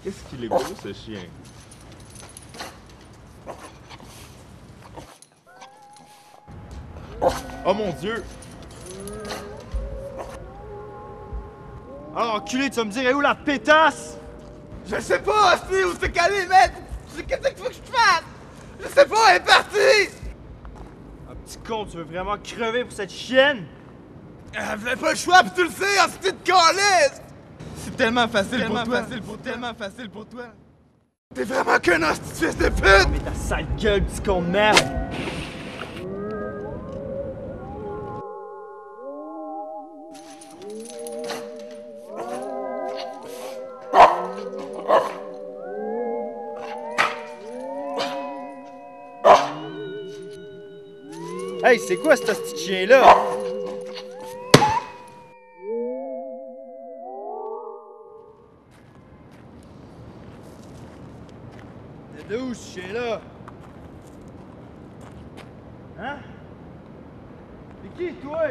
Qu'est-ce qu'il est beau, ce chien? Oh mon Dieu! Alors, enculé, tu vas me dire, est où la pétasse? Je sais pas, hostie, où c'est qu'elle est, mec! Qu'est-ce qu'il faut que je fasse? Je sais pas, elle est partie! Un petit con, tu veux vraiment crever pour cette chienne? Elle avait pas le choix, pis tu le sais, hostie de calice! C'est tellement facile pour toi. Tellement facile pour toi. T'es vraiment qu'un hostie de fils de pute! Mais ta sale gueule, petit con de merde! Hey, c'est quoi ce petit chien-là? T'es de où ce chien-là? Hein? T'es qui, toi?